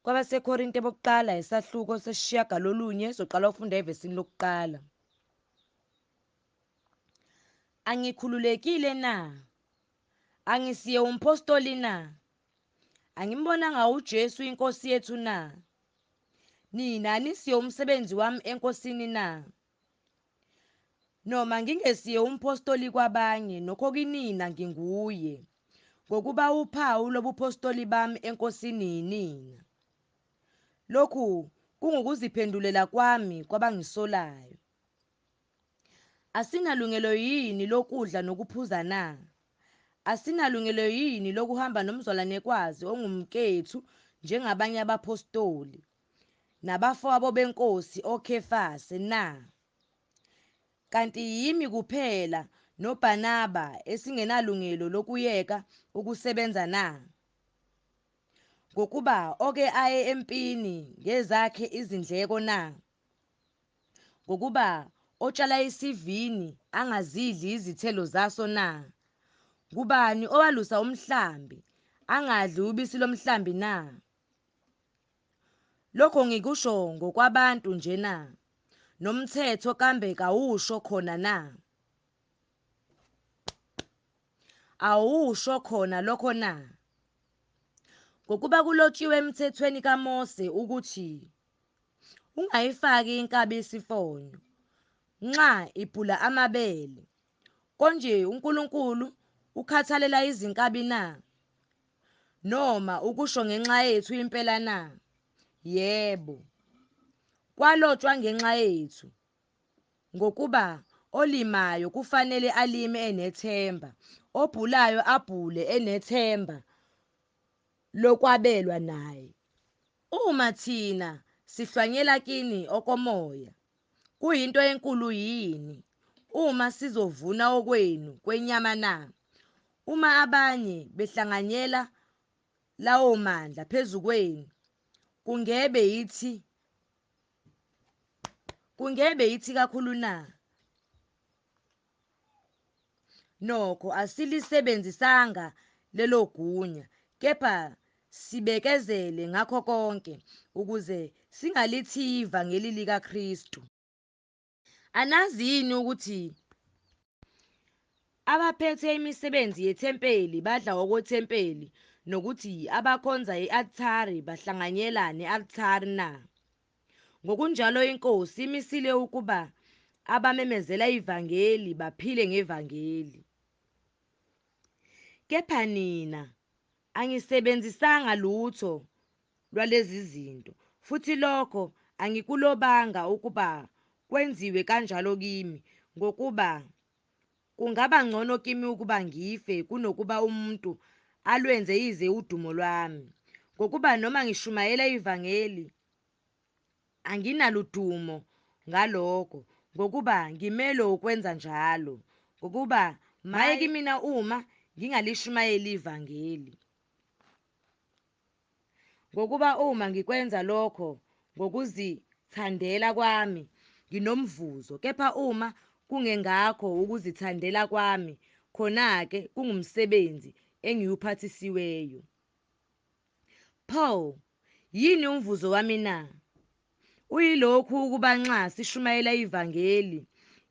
KwabaseKorinte bokuqala isahluko sesishiyagalolunye soqala ufunda evesini lokuqala. Angikhululekile na? Angisiye umpostoli na? Angimbonanga uJesu inkosi yethu na? Nina anisiye umsebenzi wami enkosini na? Noma ngingesiye umpostoli kwabanye nokho kinina nginguye, ngokuba uphawu lobupostoli bami enkosini yinina. Lokhu kungukuziphendulela kwami kwabangisolayo. Asinalungelo yini lokudla nokuphuza na? Asinalungelo yini lokuhamba nomzwalanekwazi ongumkethu njengabanye abapostoli nabafowabo benkosi oKhefasi na? Kanti yimi kuphela noBhanaba esingenalungelo lokuyeka ukusebenza na? Ngokuba oke aye empini ngezakhe izindleko na? Ngokuba otshala isivini angazidli izithelo zaso na? Kubani owalusa umhlambi angadli ubisi lomhlambi na? Lokho ngikusho ngokwabantu nje na? Nomthetho kambe kawusho khona na? Awusho khona lokho na? Ngokuba kulotshiwe emthethweni kaMose ukuthi ungayifaki inkabi isifonyo nxa iphula amabele. Konje uNkulunkulu ukhathalela izinkabi na? Noma ukusho ngenxa yethu impela na? Yebo, kwalotshwa ngenxa yethu, ngokuba olimayo kufanele alime enethemba, obhulayo abhule enethemba lokwabelwa naye. Uma thina sihlwanyela kini okomoya, kuyinto enkulu yini uma sizovuna okwenu kwenyama na? Uma abanye behlanganyela lawo mandla phezu kwenu, kungebe yithi kakhulu na? Nokho asilisebenzisanga lelo gunya, kepha sibekezele ngakho konke ukuze singalithiyi ivangeli likaKristu. Anazi yini ukuthi abaphethe imisebenzi yethempeli badla okwethempeli nokuthi abakhonza i-althari bahlanganyela ne-althari na? Ngokunjalo iNkosi imisile ukuba abamemezela ivangeli baphile ngevangeli. Kepha nina angisebenzisanga lutho lwalezi zinto, futhi lokho angikulobanga ukuba kwenziwe kanjalo kimi, ngokuba kungaba ngcono kimi ukuba ngife kunokuba umuntu alwenze yize udumo lwami. Ngokuba noma ngishumayela ivangeli anginaludumo ngalokho, ngokuba ngimele ukwenza njalo, ngokuba maye kimina uma ngingalishumayeli ivangeli. Ngokuba uma ngikwenza lokho ngokuzithandela kwami nginomvuzo, kepha uma kungengakho ukuzithandela kwami, khona-ke kungumsebenzi engiwuphathisiweyo. Pho yini umvuzo wami na? Uyilokhu ukuba nxa sishumayela ivangeli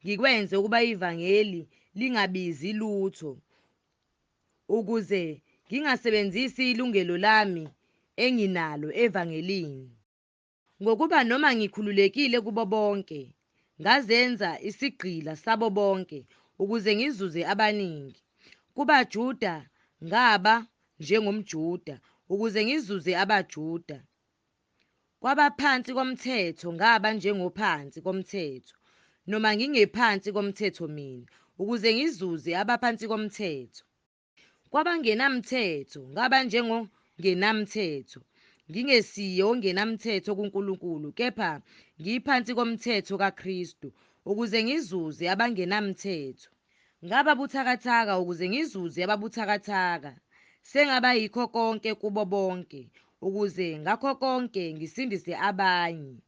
ngikwenze ukuba ivangeli lingabizi lutho, ukuze ngingasebenzisi ilungelo lami enginalo evangelini. Ngokuba noma ngikhululekile kubo bonke, ngazenza isigqila sabo bonke ukuze ngizuze abaningi. KubaJuda ngaba njengomJuda ukuze ngizuze abaJuda. Kwabaphansi komthetho ngaba njengophansi komthetho, noma ngingephansi komthetho mina, ukuze ngizuze abaphansi komthetho. Kwabangenamthetho ngaba njengongenamthetho, ngingesiye ongenamthetho kuNkulunkulu, kepha ngiphansi komthetho kaKristu, ukuze ngizuze abangenamthetho. Ngaba buthakathaka ukuze ngizuze ababuthakathaka. Sengaba yikho konke kubo bonke, ukuze ngakho konke ngisindise abanye.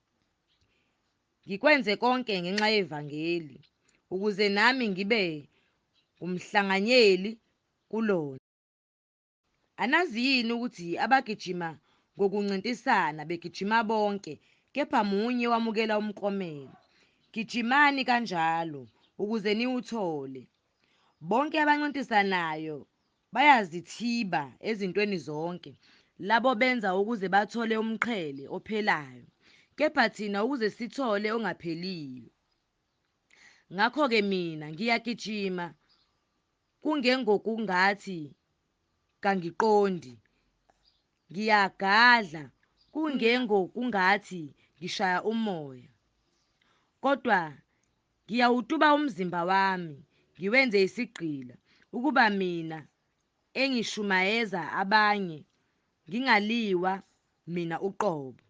Ngikwenze konke ngenxa yevangeli, ukuze nami ngibe ngumhlanganyeli kulona. Anazi yini ukuthi abagijima ngokuncintisana begijima bonke, kepha munye wamukela umklomelo. Gijimani kanjalo ukuze niwuthole. Bonke abancintisanayo bayazithiba ezintweni zonke, labo benza ukuze bathole umqhele ophelayo, kepha thina ukuze sithole ongapheliyo. Ngakho-ke mina ngiyagijima kungengokungathi kangiqondi, ngiyagadla kungengokungathi ngishaya umoya, kodwa ngiyawutuba umzimba wami ngiwenze isigqila ukuba mina engishumayeza abanye ngingaliwa mina uqobo.